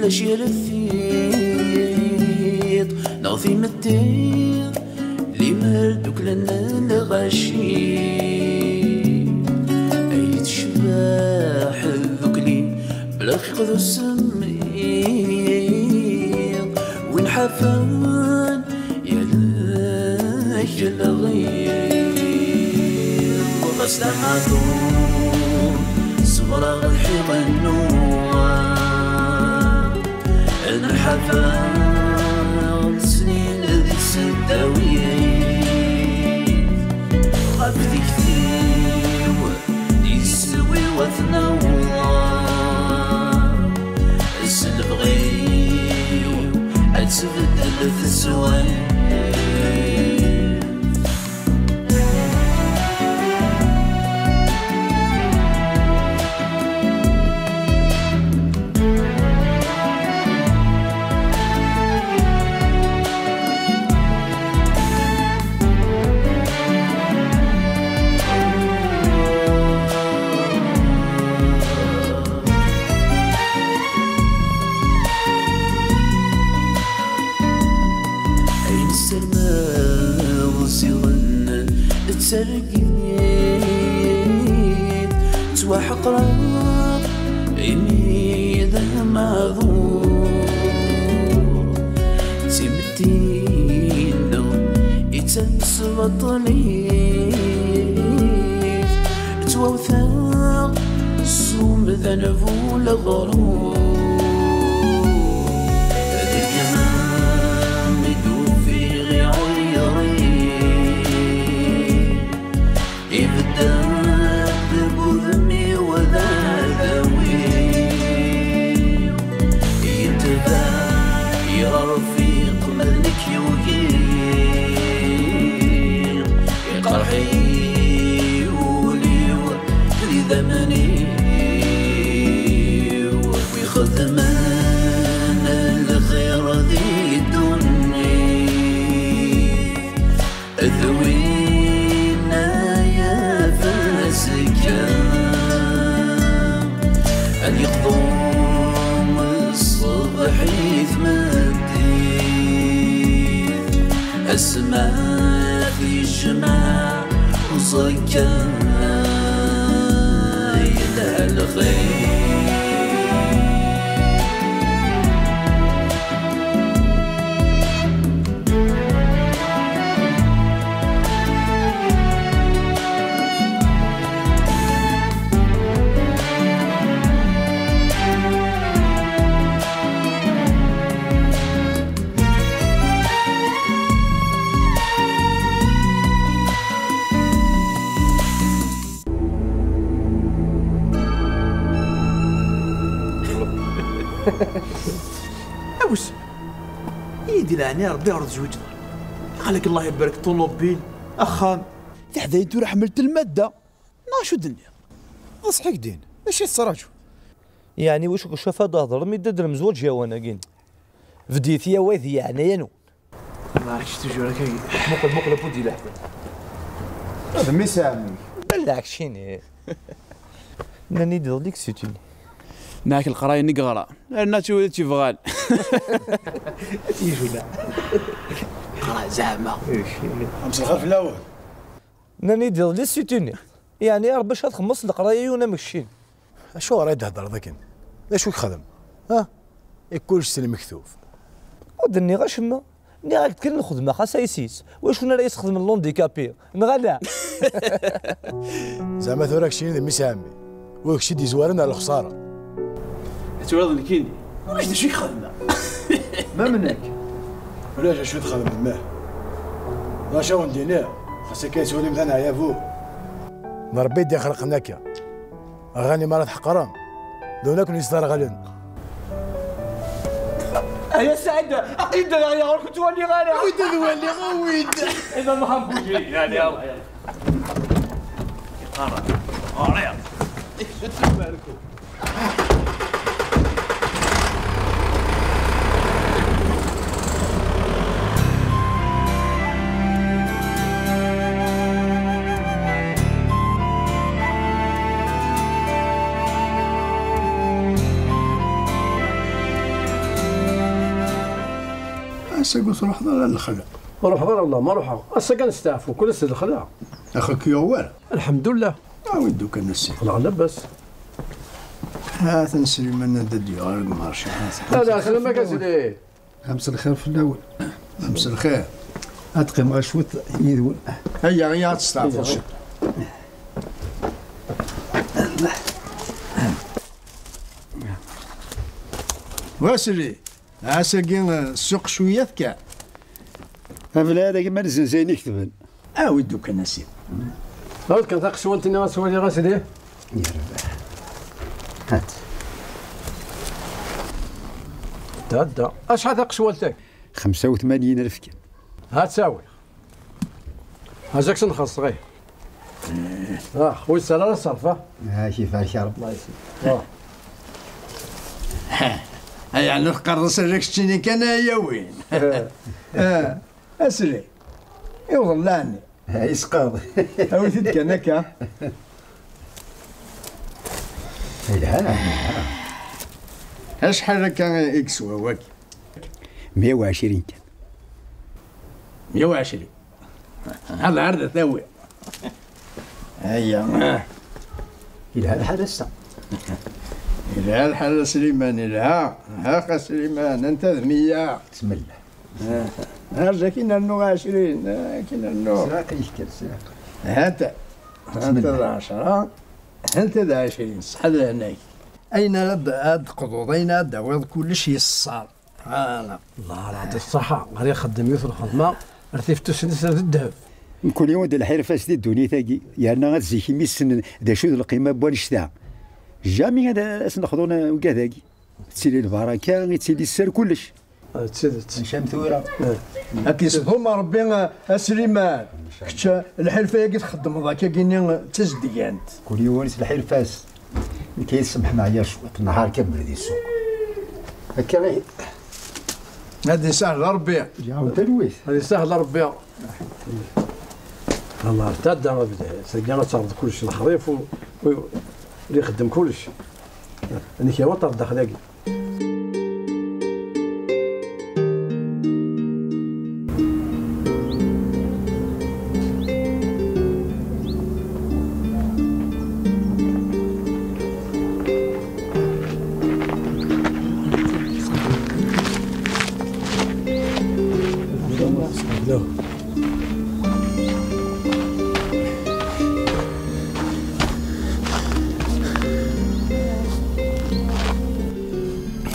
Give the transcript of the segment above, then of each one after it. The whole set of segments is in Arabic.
لاش يرثيط نغثي مدير لي مردوك لنا الغشي أيد شباح ذوكلي بلا خيق ذو السمير وين حفان يا الغير وغسل معذور صبر الحيط النوار أنا حفان سنين ذي السداوية غابتي كثير يسوي وثنوار السلب غير أتسبدل في السوين ترقيت تواحق راب عيني ذا معذور تمدينو يتنس بطني توثاق الصوم ذنبو لغرور اليقظوم الصبح يثمدي السماء في الجماع وصكا يدها الخير أوس يدي لعني ربي يرد زوجنا خليك الله يبارك طوموبيل أخام تحذي انتو حملت المادة ناشو الدنيا اصحيك دين ماشي الصراجو يعني واش شاف هذا هضر ميدد المزوج يا وانا كين بديت يا واذي يعني ينو ما عرفتش تجو راك مقلب بودي لحظه هذا مي سامي بالعكس شيني ناني ديك سيتوني ناك القرايه نقرا لان تولي فغال تيجو لا قرا زعما امس الخير في الاول ناني ديك سيتوني يعني باش تخمص القرايه ونا مكشين شو راه تهضر ذاك اش وك خدم ها كلش سن مكتوف ودني غا شما ني راك تكلم الخدمه خاصها يسيس واش انا رئيس خدم اللونديكابي نغلا زعما ثوراك شي مي سامي وكشي دي زوارن على الخساره تولد الكيني واش دي شي خدمه ما منك ولا شو تخدم معاه لا شو ندينا خاصك كيسولي مثلا يا فو ربي يدي خلقناك اغاني مرات حقرام دونك نصدر غلن يا سعد اقيد يا كنت ولي غالي ويد نولي غويد اذا ما حنبوجي يعني يلا قرا قرا تباركوا هسا قلت روح ضر الخلا. روح ضر والله ما روح هسا كنستعفوا كل سيد الخلا. اخوك يوال. الحمد لله. ودو كان نسي. لا لاباس. هات نسري من ددي غير مارشي. لا سلامك اسيدي. امس الخير في الاول. امس الخير. اتقم غشوت يدول. هيا تستعفوا شي. واسري عساكين السوق شويه كاع. هذا هذاك ما زين يكتبن. ودو كان نسي. هاود كان تاق سوالتني غاسولي غاسيدي. يا ربي. هات. تهدى اشحال تاق سوالتك؟ 85,000 كان. هات ساوي. هاجاك سنخلص غير. خويا السلام الصرفه. كيفاش يا رب الله يسلمك. يعني القرن سرك شتيني كان يا وين. اسري يوضل لاني يسقط. اوتيت كانك. لا اشحال كان يكسوا واك 120 كان. 120 هذا عرض ثوي. هيا إلى الحرس. إلى الحل سليمان إلها هاك سليمان أنت 100. بسم الله. هرجع كينا النو 20 كينا النو. ساق يشكل ساق. أنت 10 أنت 20 صح هذا هناك. أين هاد قضوض أين هاد داوض كلش يصار. الله يعطي الصحة غير يخدم يوث الخدمة رتيفتو سنسر الذهب. كل يوم د الحير فاس دي الدنيا تاقي يعني غتزيكي ميسن دا شو القيمة بوان شتا جامي هذا سناخذونا وكذاكي تسيلي البركة تسيلي السر كلش. تسدت شام ثورة. هاك يسبهم ربي سليمان كنت الحلفة ياكي تخدم ذاك كيني تزديانت. كل يوم الحير فاس كيسمح معايا شوية النهار كامل دي السوق هكا غير. هذه سهل ربي. جاو تلويث. هذه سهلة ربي. الله ارتد انا سجانا تعرض كلشي الخريف واللي يخدم كلشي. انا كي وطر داخل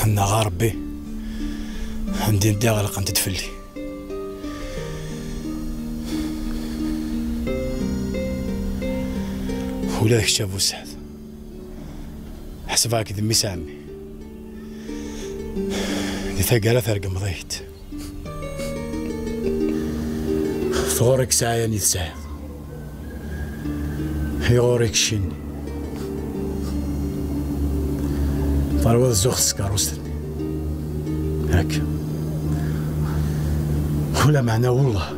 أنا ربي عندي ندي غلق أنت تفلي. ولا شاف وسعد حسبها كذا مسامي دي ثقالة ثرق مضيت ثورك ساعة نيت هيغورك شيني فروض زوخ سكاروستني هاك ولا معنى والله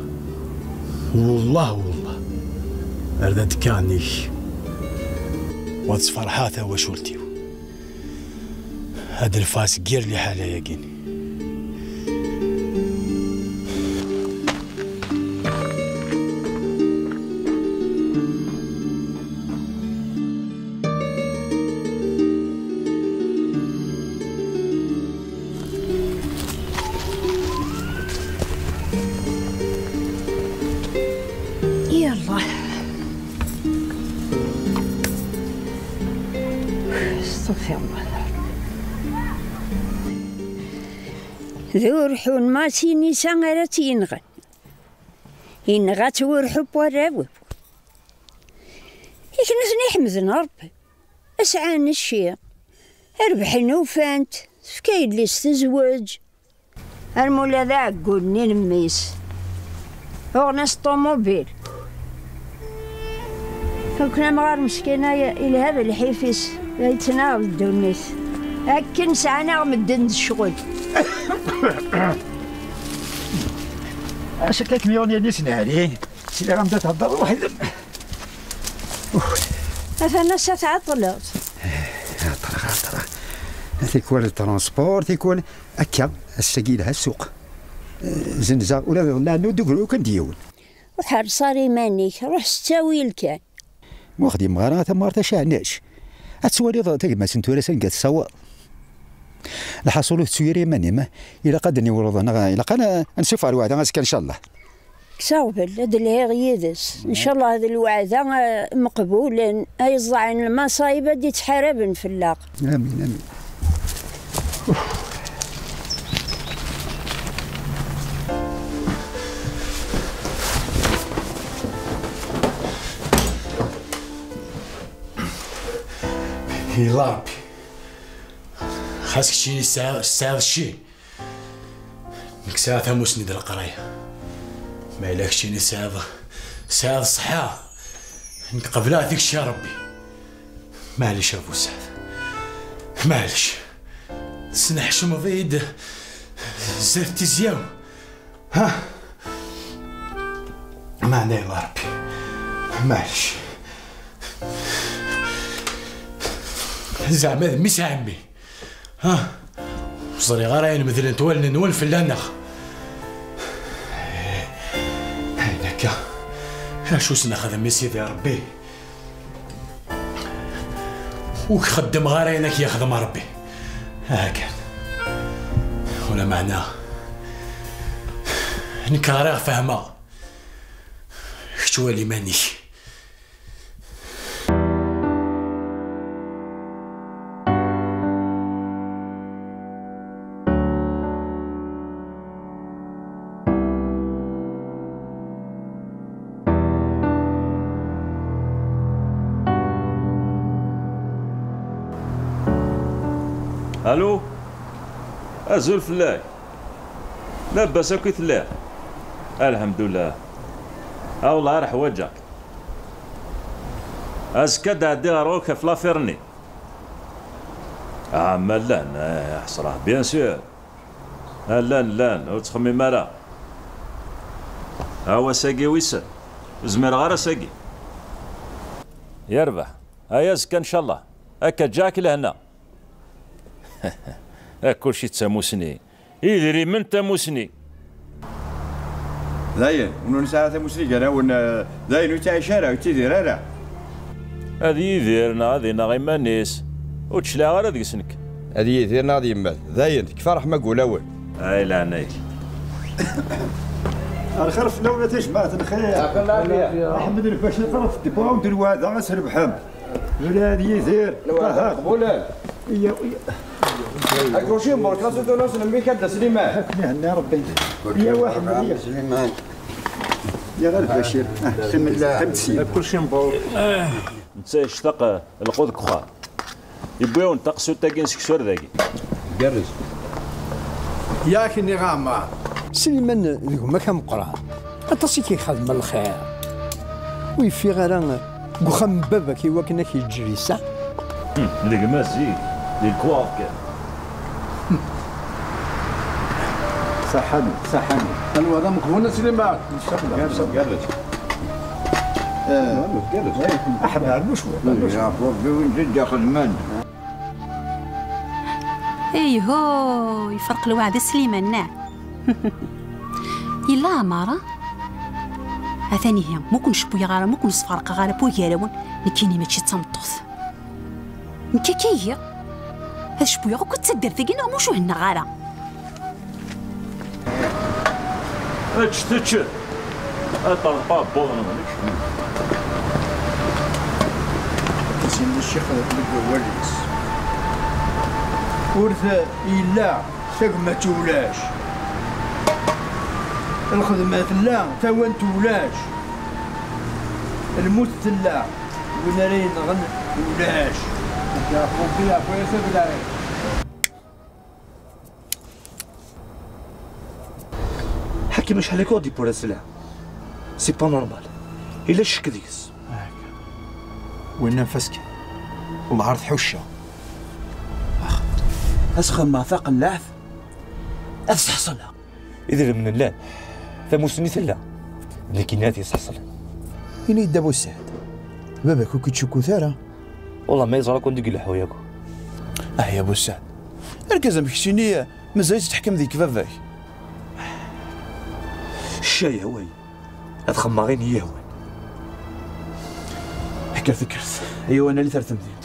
أردت كاني واتس فرحاته وشولتيو هاد الفاس غير لي حالة يقيني. يلا استغفر الله. ذو رحون ما سيني سانغرة ينغن ينغت ورحب وراوب يكنس نحمد ربي أسعان الشيء أربح نوفانت فكايد لي استزواج المولا ذا عقولني نميس أغنس طوموبيل كنا مغار مسكينة إلى هذا الحيفيس يتناول الدونيس هكا نسعنا مدن الشغل. شكلك ميوني نسنا عليه سيدي غنبدا تهضر واحد أنا ستعطلت تيكون الترونسبور تيكون هكا الساقي لها السوق زنزه ولا لا ندوكرو كان ديون وحرص ريمانيك روح ستاويل كان واخدي مغارة تمارتا شعناش اتسوالي تاك سنتورا سنقات الصواب الحصول تسويري ماني ما الى قدني ورضنا الى قنا نشوف على الوعد غاسك ان شاء الله كساوبل هاد الهيغ يدس ان شاء الله هذا الوعد مقبول اي الزعين المصايب دي تحارب في اللاق امين امين يلا ربي خاصك تجيني الساعة الشي ديك الساعة ثموسني د القراية ما إلاك تجيني ساعة الصحة نقبلها ديك الشي يا ربي معليش أبو سعد معليش سنحشو مضيد زرتي زياو ها معنا يلا ربي معليش زعما ميس عمي ها وصري غير مثلا تولن نول في اللنخ هيناك شو سناخذ ميسي يا ربي وخدم غير هناك يخدم ربي هاكا ولا معناه نكارغ فهمه شتوالي مانيش الو ازول فلاي لاباس اكو تلاح الحمد لله والله راح وجهك ازكى دادي روك في لافيرني ملان حصره بيان سور لان وتخمي مالا هو ساقي ويسن زمير غير ساقي يربح هيا زكى ان شاء الله هكا جاك لهنا كلشي تساموسني يدري من تاموسني زين ونون ساعة تاموسني انا ون زين وتاع شارع وتيدير انا هذه يديرنا هذه غير مانيس وتشلا غير هذيك سنك هذه يديرنا هذه يمال زين كفرح ما قول اول اي لا نايك الخرف لو تجمع الخير احمد باش نطرف دبا ودير هذا غسر بحم ولا هذه يدير قبولان اكروشي مور كلاسو دونوس نمي كدا سليمان هنا ربي يا واحد مليح سليمان يا غير بشير بسم الله تمسي كلشي مبور انت اشتاق القود كخا يبغيو نتقسو تاكين سكسور ذاكي قرز ياك اني غامار سليمان ذيك ما كان مقرا اتصي كيخدم الخير ويفي غير وخم بابا كي وكنا كيجري ساعه ليك ماشي لي كواف كان صحني انا هذا مقبول سليمان قرز احنا نعرفوا شويه يا ربي ونجد ياخذ من ايهو يفرق الوعد سليمان نعم يلا مارا هذاني هي ممكن شبويا غالا ممكن صفارق غالا بويا لون نكيني ماشي تمطوث نكاكيه هذا شبويا غو كنت تدير ثقينا ومشو هنا غالا تشتتش اطلقا بوضنا مالكش سيدي الشيخ الوليس ورث إلا ساق ما تولاش الخدمة لا تا وين تولاش الموت لا ونارين غن تولاش يا خويا يا خويا سبدا حكي مش عليك ودي بور السلام سي با نورمال الا الشك ديكس وين نفسك والعرض حوشه اسخن ما ثاق اللعث استحصلها اذا من الله ثموسني ثلا لكن هذه يستحصل هنا يد ابو سعد بابا كوكي تشكو ثاره والله ما يزرى كون ديك الحوياكو يا ابو سعد اركز مكشيني مازال تحكم ذيك باباك الشاي هواي هاد خماغين هي هواي. فكرت ايوا انا اللي ثرت مدينت.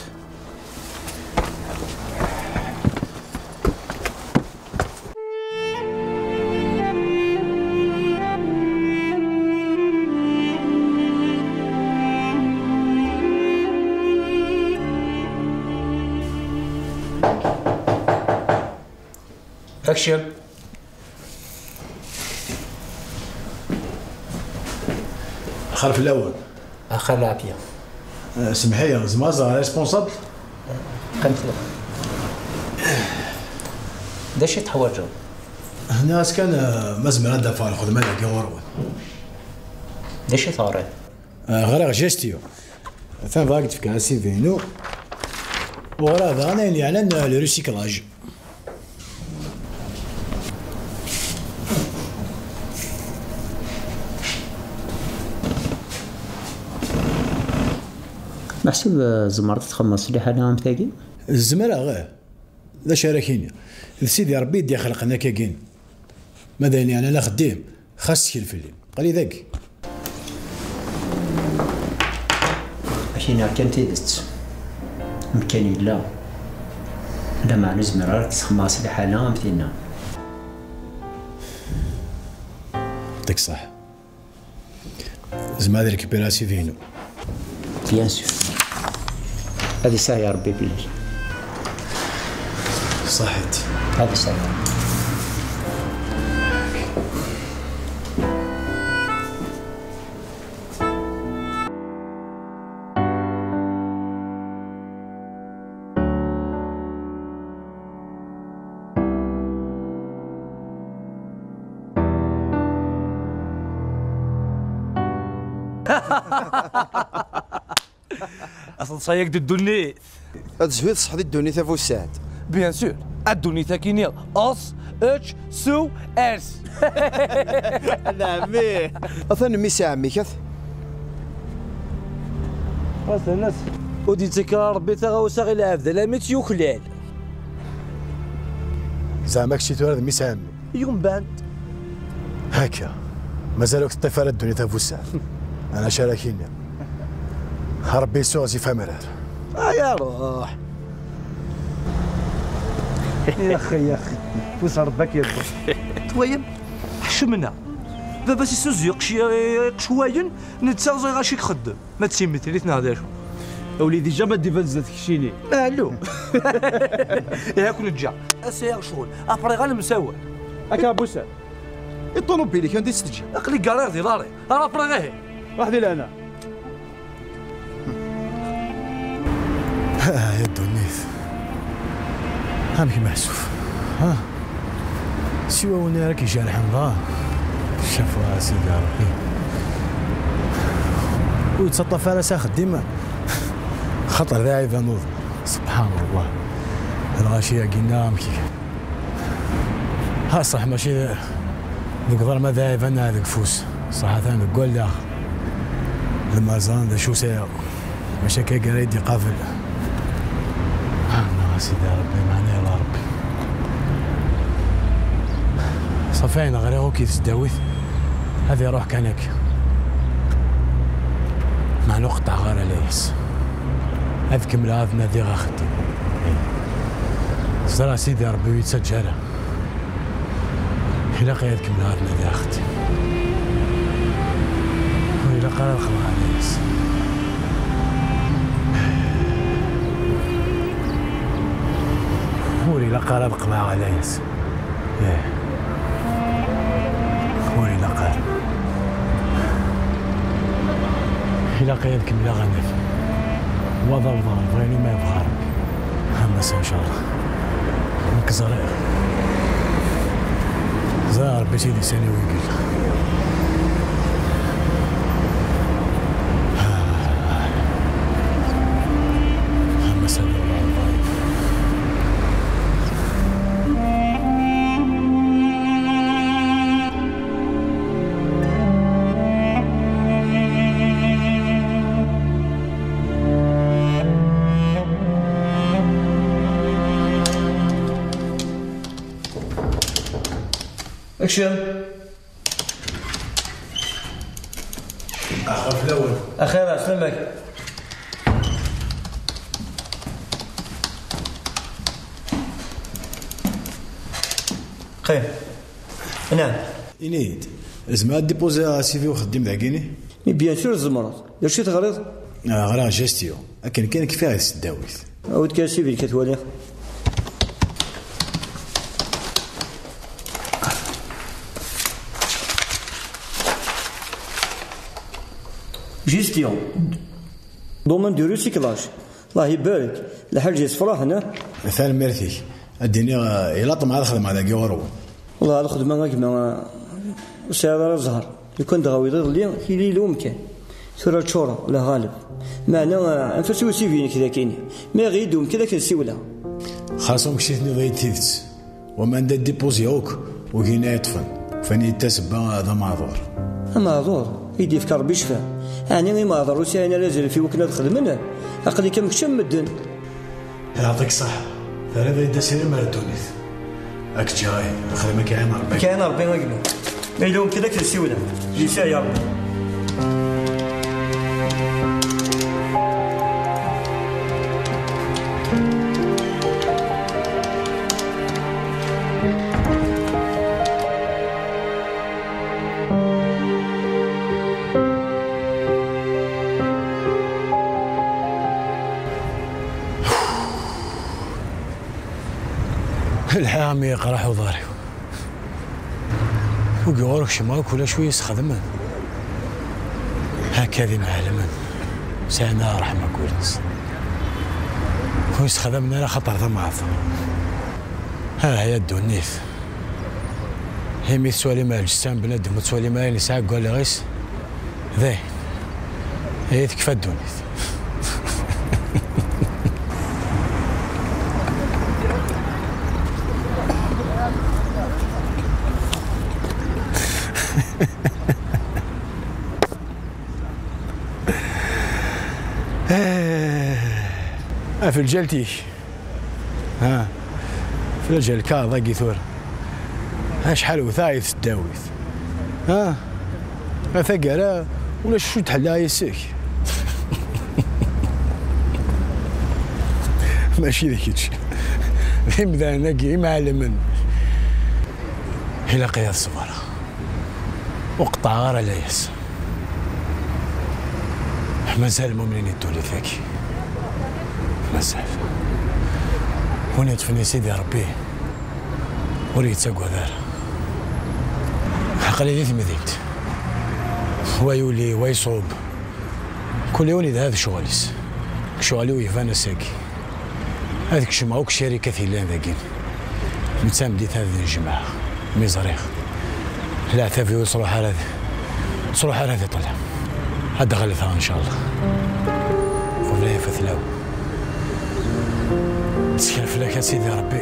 اكشن. الخلف الاول اخر العافيه. سمحي يا زمازه ريسبونسابل. قمت له داش تحوجوا هنا كان مزمر هذا فارغ خدمه لك غورون داش ثاري غير جيستيو ثان فاقت في كاسي فينو ورا هذا انا اللي اعلن لو ريسيكلاج. محسوب زمرت تخمص لي حاجه متاكي الزمرة غير لا شاركيني سيدي ربي يدي خلقنا كاين ماذا يعني انا خديم خاص تكل في الليل قال لي ذاك عشان كان تيدست مكاني لا مع الزمرة تخمص لي حاجه مثلنا يعطيك صح زعما ريكيبيراسي فينو بيان سور هذه ساعة يا ربي بالله صحيت هذه ساعة اصلا صايق الدنيا هاد الزويد صح الدنيا فو الساعد بيان سور الدنيا كاينين اس اتش سو اس نعمي اثن مي ساعه مي كث راس الناس ودي تكرار ربي تغاوسا غير العبد لا ميت يوكلال زعما كشي تورد مي سامي يوم بعد هكا مازالوك الطفاله الدنيا تفو الساعد انا شاركيني ربي يسوغ يفهم هذا يا روح يا اخي فوس ربك يا ربي تويم حشمنا بابا سي سوزيق شواين نتساوزي غاشي خدم ما تسميتي لي تناداش وليدي جا ما ديفال زاد كشيني الو يا كون جا اسير شغل ابري غير مساوي هكا بوسا الطوموبيل كان دي ستجي اقلي كارير ديالاري راه ابري غير واحد لهنا يا الدنيث هامك محسوف ها سوا ونا راكي جارح نظام شافوا سيدي ربي ويتسطى فارسة خديمة خطر ذاعي ذنوض سبحان الله الغاشية قلنا مكي ها صح ماشي نقدر ما ذاعي ذنا هذاك فوس صح ثاني نقول لا المازان ذا شو سير ماشي كي قريد يقافل سيدي ربي معنا يا ربي صفينا غير هو كي تداويت هذه روح كانك مع نقطع غير ليس هذيك ملاذنا ذي غاخدي زرا سيدي ربي ويتسجل إلا هذيك ملاذنا ذي غاخدي وإلا قال الخلق ليس وري لقى ربق مع عليس وري لقى إلا قيدك بلا غنف وضع بغيني ما يبغى ربي همس إن شاء الله نكزرير زار ربي سيدي ساني ويقل همس الله اكشن أخاف الأول. أخيرا عسلامك. خير. نعم. إنيد. زعما ديبوزي سيفي وخدم ذاكيني؟ بيان سور زمرات. داكشي تغريض؟ غرا جاستيو. لكن كاين كيفاه السداويت. عاود كان سيفي كتولي. جيستيون دومين دو ريسيكلاج. الله يبارك الحاج يصفرا هنا مثال ميرثي اديني الا طمع الخدمه هذاك يورو والله الخدمه كما سير الزهر يكون دغاوي لي كيلي لوم كان سوره تشورا ولا غالب معنا انفسو سيفين كذا كاين ما غيدوم كذا كنسيولا خاصهم كشيتني ضيت تيدت وما ندير ديبوزي هوك وكينا يطفن فاني تسبا هذا معذور يدي فكر بشفا يعني غير ما ضروسي انا لازم في وكنا خدمنا عقلي كم كشم مدن يعطيك صح هذا يدا سير مردونيت راك جاي الخدمه كاين ربي غير ما يلوم كذا كنسيولا جيسا يا ربي الحامي يقرح وضاري وقورك شما كل شوي يسخدمن هكذا معلمن سانا رحمة كولنس ويسخدمنا لا خطر ضمعض ها هي الدونيث هي ميت سوالي مال الجسام بنادم وتسوالي مال نساء قال لي غيس ذاين هي تكفى الدونيث في الجلتي ها في الجل كاظا قيثور شحال وثايث تداويث ها ثقرا ولا شو تحلا يسك ماشي ذاك الشيء ذا نقي معلم الى قياس الصبارة وقطع غير الياس مازال المؤمنين يدولي ذاكي مازال هنا تفني سيدي ربي وليت ساقوا ذار عقلي ذي مدينت هو يولي ويصوب كل يوم هذا شغاليس شغالي ويفانا ساقي هذيك شمعوك شركة ثيلان ذاكين متسامديت هذه الجماعة ميزاريخ لا تافي وصلوا حال هذا طلع هذا غلثها ان شاء الله وبلا فتلاو تسكن لك يا سيدي ربي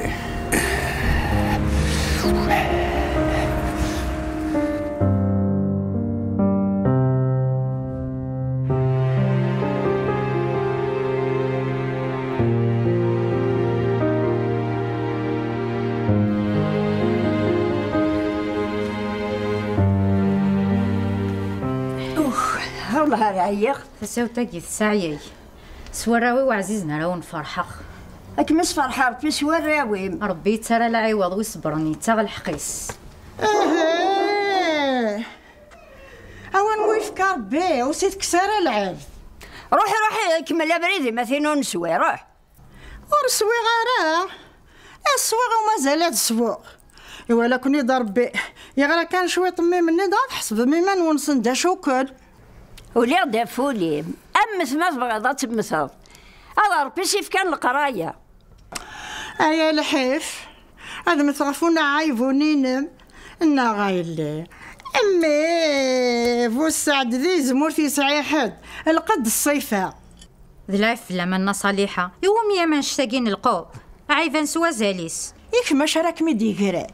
والله رعيق فساوتاكي الساعيي سوراوي وعزيزنا راون فرحة أكمس فرحة ربي سوراوي ربي ترى لا عوض ويصبرني تا الحقيس أوان ويفكر بيه وسيت كسارة العاب روحي كمل بريدي مثلا نسوي روح ورسوي غارة السوق ومازال هاد السوق ولا كوني ضربي يغرا كان شوي طمي مني ضاد حسب ميمان ونسن دا شوكل ولي دافولي أمس ما تبغى تمثل هذا ربي سيف كان القراية أيا الحيف هذا مثغفونا عايفونين إنا غايلي أمي فو السعد ذي زمورتي سعيحد القد الصيفة ذلاف لما صالحة يوم يا ما نشتاقين القوب عايفان سوا زاليس يك ما شارك مدي كرا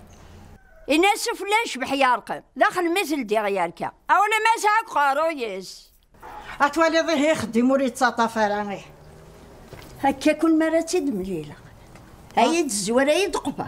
الناس فلاش بحيارقم داخل مثل ديغيالك أولا ما ساعك قارويس أتوالي ظهي يخدم وريد ساطافر هكا كل مرة تدمليلة هاي تزوري يدقبر